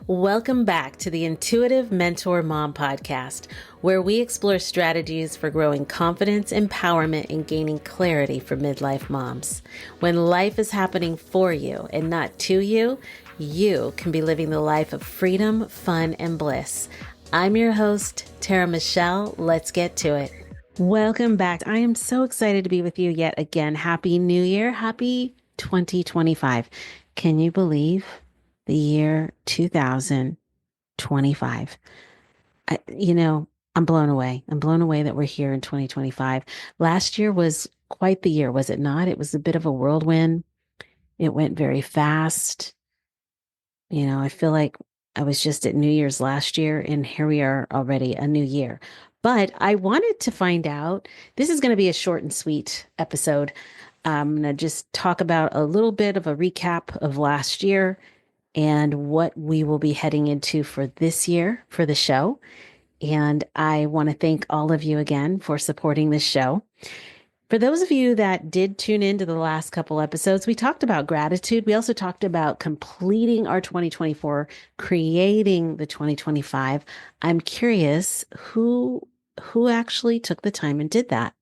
Welcome back to the Intuitive Mentor Mom podcast, where we explore strategies for growing confidence, empowerment, and gaining clarity for midlife moms. When life is happening for you and not to you, you can be living the life of freedom, fun, and bliss. I'm your host, Tara Michelle. Let's get to it. Welcome back. I am so excited to be with you yet again. Happy New Year. Happy 2025. Can you believe the year 2025? I'm blown away. I'm blown away that we're here in 2025. Last year was quite the year, was it not? It was a bit of a whirlwind. It went very fast. I feel like I was just at New Year's last year, and here we are already a new year. But I wanted to find out, this is going to be a short and sweet episode. I'm going to just talk about a little bit of a recap of last year and what we will be heading into for this year for the show. And I want to thank all of you again for supporting this show. For those of you that did tune into the last couple episodes, we talked about gratitude. We also talked about completing our 2024, creating the 2025. I'm curious who actually took the time and did that.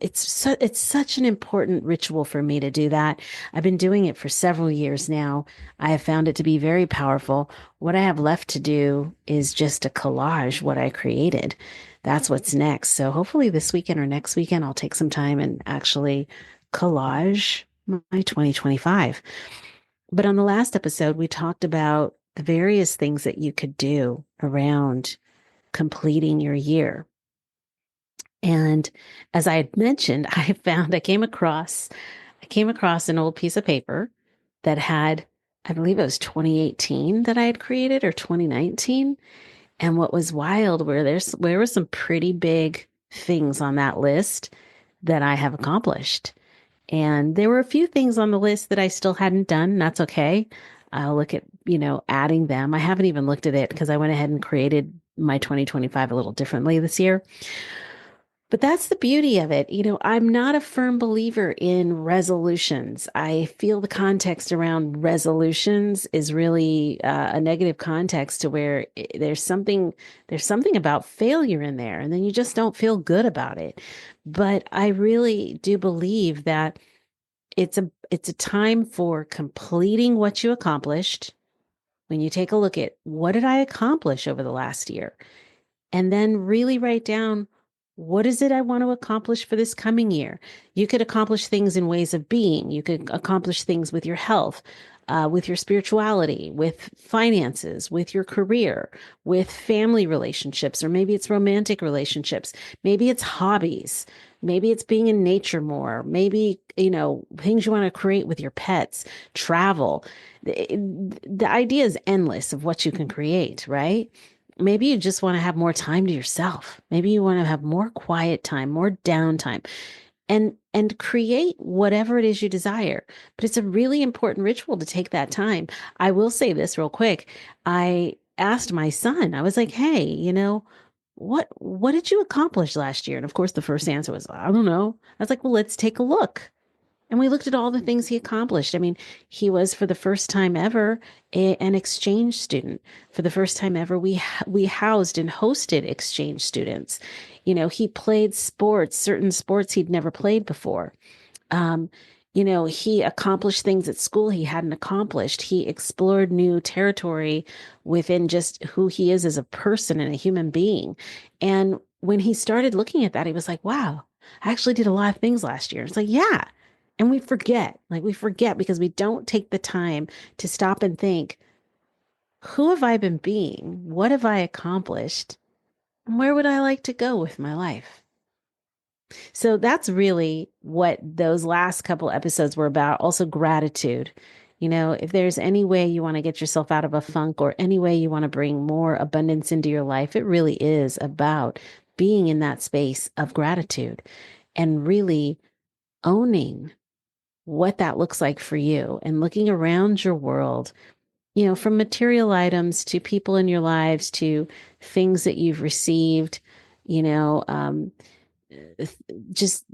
It's such an important ritual for me to do that. I've been doing it for several years now. I have found it to be very powerful. What I have left to do is just to collage what I created. That's what's next. So hopefully this weekend or next weekend, I'll take some time and actually collage my 2025. But on the last episode, we talked about the various things that you could do around completing your year. And as I had mentioned, I came across an old piece of paper that had, I believe it was 2018 that I had created, or 2019. And what was wild there were some pretty big things on that list that I have accomplished. And there were a few things on the list that I still hadn't done. And that's okay. I'll look at, adding them. I haven't even looked at it because I went ahead and created my 2025 a little differently this year. But that's the beauty of it. I'm not a firm believer in resolutions. I feel the context around resolutions is really a negative context to where there's something about failure in there, and then you just don't feel good about it. But I really do believe that it's a time for completing what you accomplished. When you take a look at what did I accomplish over the last year, and then really write down, what is it I want to accomplish for this coming year? You could accomplish things in ways of being. You could accomplish things with your health, with your spirituality, with finances, with your career, with family relationships, or maybe it's romantic relationships. Maybe it's hobbies. Maybe it's being in nature more. Maybe, things you want to create with your pets, travel. The idea is endless of what you can create, right? Maybe you just want to have more time to yourself. Maybe you want to have more quiet time, more downtime, and create whatever it is you desire. But it's a really important ritual to take that time. I will say this real quick. I asked my son, I was like, hey, what did you accomplish last year? And of course, the first answer was, I don't know. I was like, well, let's take a look. And we looked at all the things he accomplished. I mean, he was, for the first time ever, an exchange student. For the first time ever, we housed and hosted exchange students. He played sports, certain sports he'd never played before. He accomplished things at school he hadn't accomplished. He explored new territory within just who he is as a person and a human being. And when he started looking at that, he was like, wow, I actually did a lot of things last year. It's like, yeah. And we forget because we don't take the time to stop and think, who have I been being? What have I accomplished? And where would I like to go with my life? So that's really what those last couple episodes were about. Also gratitude. If there's any way you want to get yourself out of a funk, or any way you want to bring more abundance into your life, it really is about being in that space of gratitude and really owning what that looks like for you, and looking around your world, from material items to people in your lives to things that you've received, just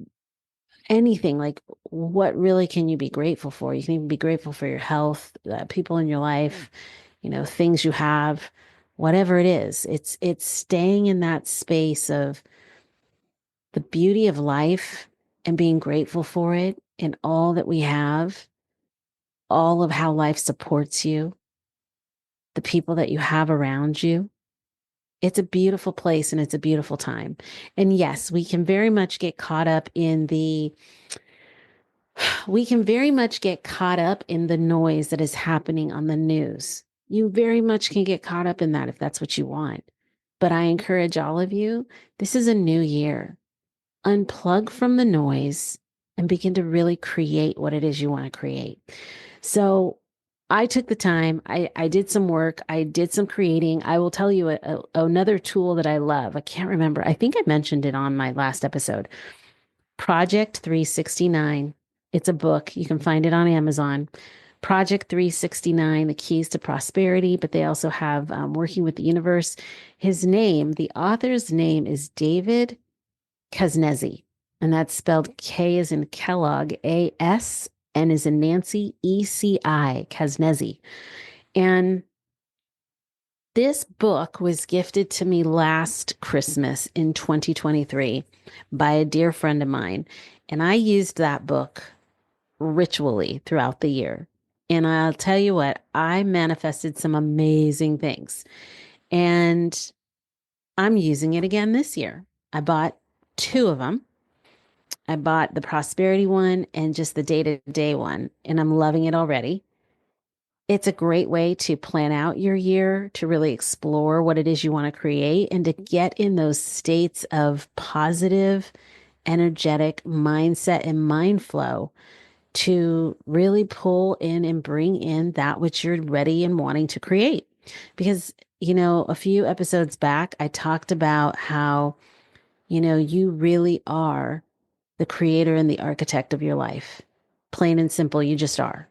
anything. Like, what really can you be grateful for? You can even be grateful for your health, people in your life, things you have, whatever it is. It's staying in that space of the beauty of life and being grateful for it and all that we have, all of how life supports you, the people that you have around you. It's a beautiful place and it's a beautiful time. And yes, we can very much get caught up in the noise that is happening on the news. You very much can get caught up in that if that's what you want. But I encourage all of you, this is a new year. Unplug from the noise and begin to really create what it is you want to create. So I took the time, I did some work, I did some creating. I will tell you another tool that I love. I can't remember. I think I mentioned it on my last episode. Project 369. It's a book. You can find it on Amazon. Project 369, The Keys to Prosperity, but they also have Working with the Universe. The author's name is David Kasneci, and that's spelled K as in Kellogg, A-S, N as in Nancy, E-C-I, Kasneci. And this book was gifted to me last Christmas in 2023 by a dear friend of mine. And I used that book ritually throughout the year. And I'll tell you what, I manifested some amazing things. And I'm using it again this year. I bought two of them. I bought the prosperity one and just the day-to-day one, and I'm loving it already. It's a great way to plan out your year, to really explore what it is you want to create, and to get in those states of positive, energetic mindset and mind flow to really pull in and bring in that which you're ready and wanting to create. Because, a few episodes back, I talked about how, you really are the creator and the architect of your life. Plain and simple, you just are.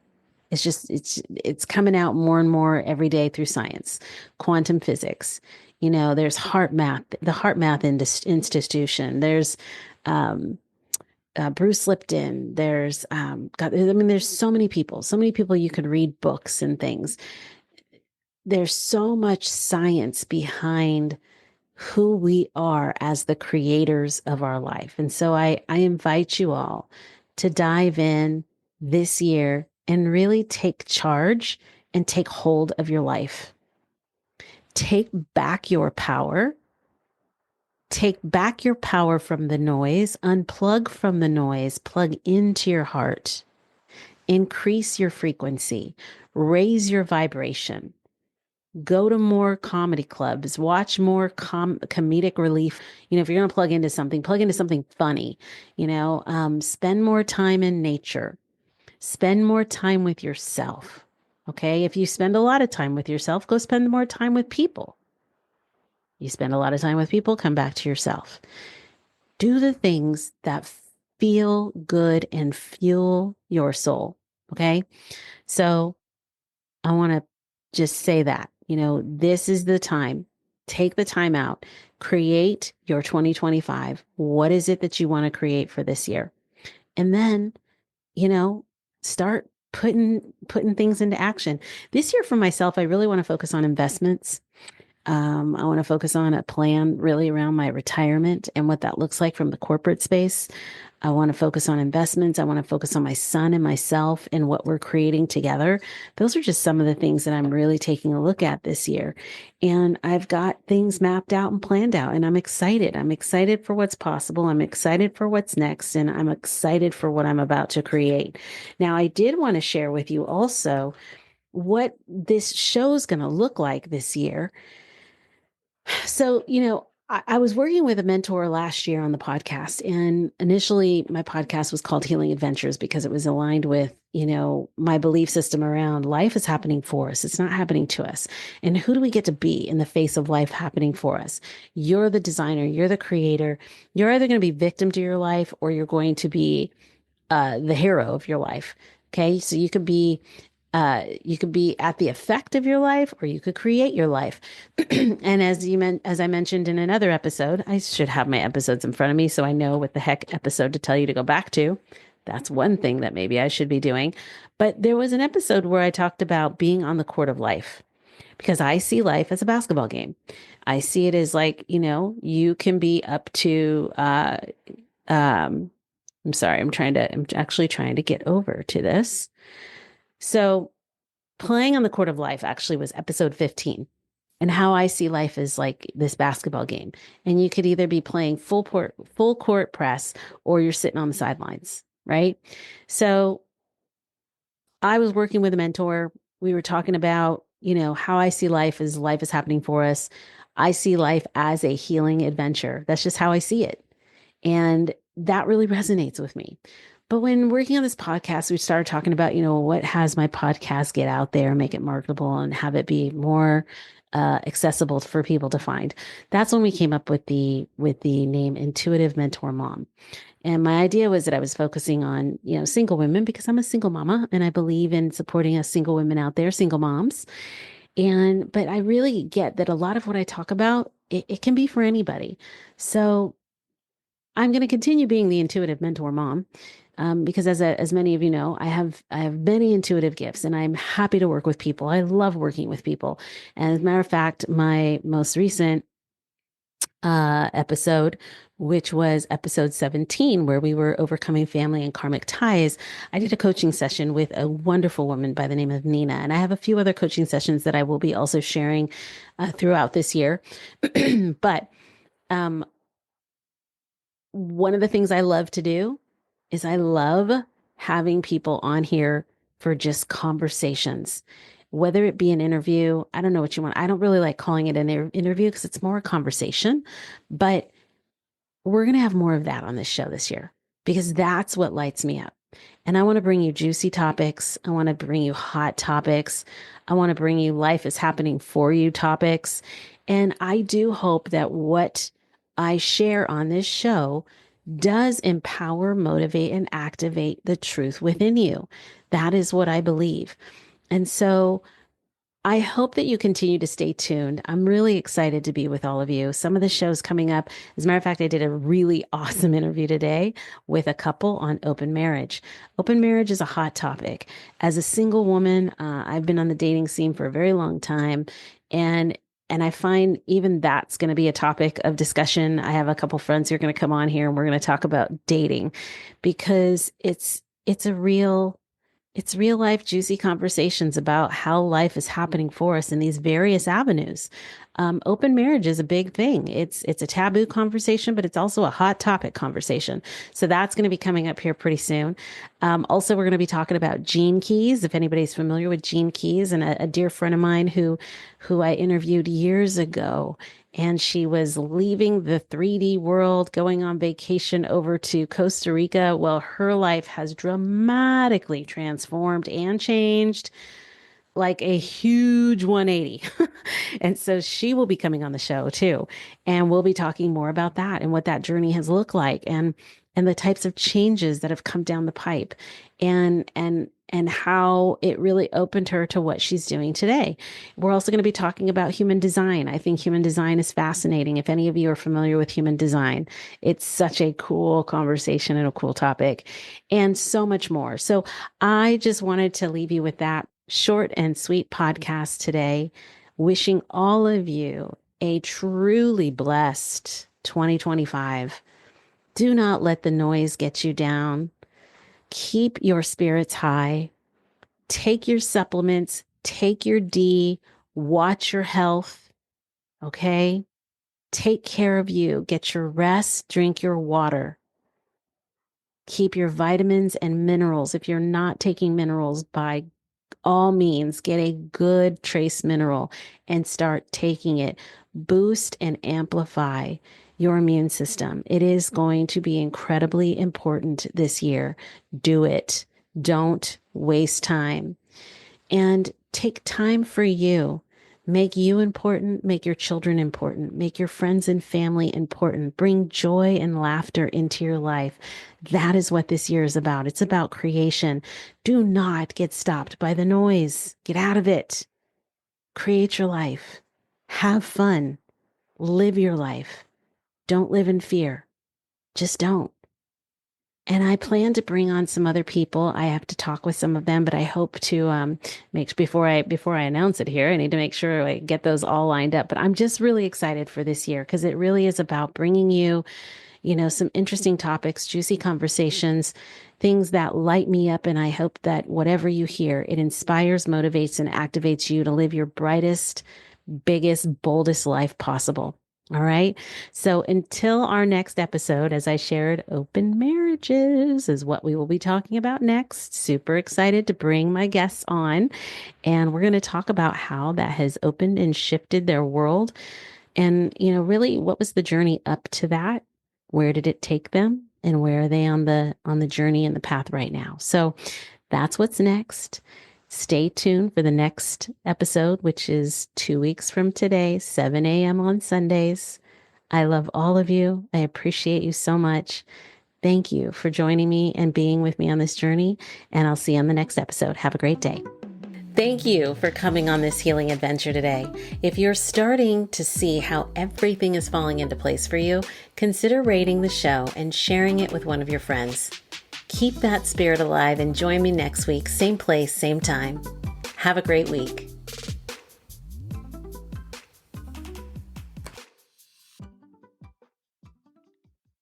It's coming out more and more every day through science, quantum physics. There's heart math, the Heart Math Institution. There's Bruce Lipton. There's there's so many people you could read books and things. There's so much science behind who we are as the creators of our life. And so I invite you all to dive in this year and really take charge and take hold of your life. Take back your power. Take back your power from the noise, unplug from the noise, plug into your heart, increase your frequency, raise your vibration. Go to more comedy clubs, watch more comedic relief. If you're going to plug into something funny, spend more time in nature, spend more time with yourself. Okay. If you spend a lot of time with yourself, go spend more time with people. You spend a lot of time with people, come back to yourself. Do the things that feel good and fuel your soul. Okay. So I want to just say that, this is the time. Take the time out, create your 2025. What is it that you want to create for this year? And then, start putting things into action. This year for myself, I really want to focus on investments. I want to focus on a plan really around my retirement and what that looks like from the corporate space. I want to focus on investments. I want to focus on my son and myself and what we're creating together. Those are just some of the things that I'm really taking a look at this year. And I've got things mapped out and planned out, and I'm excited. I'm excited for what's possible. I'm excited for what's next, and I'm excited for what I'm about to create. Now, I did want to share with you also what this show is going to look like this year. So, I was working with a mentor last year on the podcast, and initially my podcast was called Healing Adventures because it was aligned with, my belief system around life is happening for us. It's not happening to us. And who do we get to be in the face of life happening for us? You're the designer. You're the creator. You're either going to be victim to your life or you're going to be the hero of your life. Okay. So you could be at the effect of your life, or you could create your life. And as I mentioned in another episode, I should have my episodes in front of me so I know what the heck episode to tell you to go back to. That's one thing that maybe I should be doing. But there was an episode where I talked about being on the court of life. because I see life as a basketball game. I see it as like, you can be up to, um, I'm sorry, I'm actually trying to get over to this. So playing on the court of life actually was episode 15. And how I see life is like this basketball game. And you could either be playing full court press or you're sitting on the sidelines, right? So I was working with a mentor. We were talking about, how I see life is happening for us. I see life as a healing adventure. That's just how I see it. And that really resonates with me. But when working on this podcast, we started talking about, what has my podcast get out there, make it marketable, and have it be more accessible for people to find. That's when we came up with the name Intuitive Mentor Mom. And my idea was that I was focusing on, single women because I'm a single mama and I believe in supporting us single women out there, single moms. But I really get that a lot of what I talk about, it can be for anybody. So I'm going to continue being the intuitive mentor mom. Because as many of you know, I have many intuitive gifts and I'm happy to work with people. I love working with people. And as a matter of fact, my most recent episode, which was episode 17, where we were overcoming family and karmic ties, I did a coaching session with a wonderful woman by the name of Nina. And I have a few other coaching sessions that I will be also sharing throughout this year. But um, one of the things I love to do is I love having people on here for just conversations, whether it be an interview. I don't know what you want. I don't really like calling it an interview because it's more a conversation, but we're going to have more of that on this show this year because that's what lights me up. And I want to bring you juicy topics. I want to bring you hot topics. I want to bring you life is happening for you topics. And I do hope that what I share on this show does empower, motivate, and activate the truth within you. That is what I believe. And so I hope that you continue to stay tuned. I'm really excited to be with all of you. Some of the shows coming up. As a matter of fact, I did a really awesome interview today with a couple on open marriage. Open marriage is a hot topic. As a single woman, I've been on the dating scene for a very long time, and I find even that's going to be a topic of discussion. I have a couple friends who are going to come on here, and we're going to talk about dating because it's real life, juicy conversations about how life is happening for us in these various avenues. Open marriage is a big thing. It's a taboo conversation, but it's also a hot topic conversation. So that's going to be coming up here pretty soon. Also, we're going to be talking about gene keys. If anybody's familiar with gene keys, and a dear friend of mine who I interviewed years ago, and she was leaving the 3D world, going on vacation over to Costa Rica. Well, her life has dramatically transformed and changed like a huge 180. And so she will be coming on the show too. And we'll be talking more about that and what that journey has looked like and the types of changes that have come down the pipe and how it really opened her to what she's doing today. We're also going to be talking about human design. I think human design is fascinating. If any of you are familiar with human design, it's such a cool conversation and a cool topic and so much more. So I just wanted to leave you with that short and sweet podcast today, wishing all of you a truly blessed 2025. Do not let the noise get you down. Keep your spirits high. Take your supplements, take your D, watch your health. Okay. Take care of you. Get your rest, drink your water. Keep your vitamins and minerals. If you're not taking minerals, by all means, get a good trace mineral and start taking it. Boost and amplify your immune system. It is going to be incredibly important this year. Do it. Don't waste time. And take time for you. Make you important, make your children important, make your friends and family important. Bring joy and laughter into your life. That is what this year is about. It's about creation. Do not get stopped by the noise. Get out of it. Create your life. Have fun. Live your life. Don't live in fear. Just don't. And I plan to bring on some other people. I have to talk with some of them, but I hope to make before I announce it here, I need to make sure I get those all lined up. But I'm just really excited for this year because it really is about bringing you, some interesting topics, juicy conversations, things that light me up. And I hope that whatever you hear, it inspires, motivates, and activates you to live your brightest, biggest, boldest life possible. All right. So until our next episode, as I shared, open marriages is what we will be talking about next. Super excited to bring my guests on. And we're going to talk about how that has opened and shifted their world. And, really, what was the journey up to that? Where did it take them? And where are they on the journey and the path right now? So that's what's next. Stay tuned for the next episode, which is 2 weeks from today, 7 a.m. on Sundays. I love all of you. I appreciate you so much. Thank you for joining me and being with me on this journey. And I'll see you on the next episode. Have a great day. Thank you for coming on this healing adventure today. If you're starting to see how everything is falling into place for you, consider rating the show and sharing it with one of your friends. Keep that spirit alive and join me next week, same place, same time. Have a great week.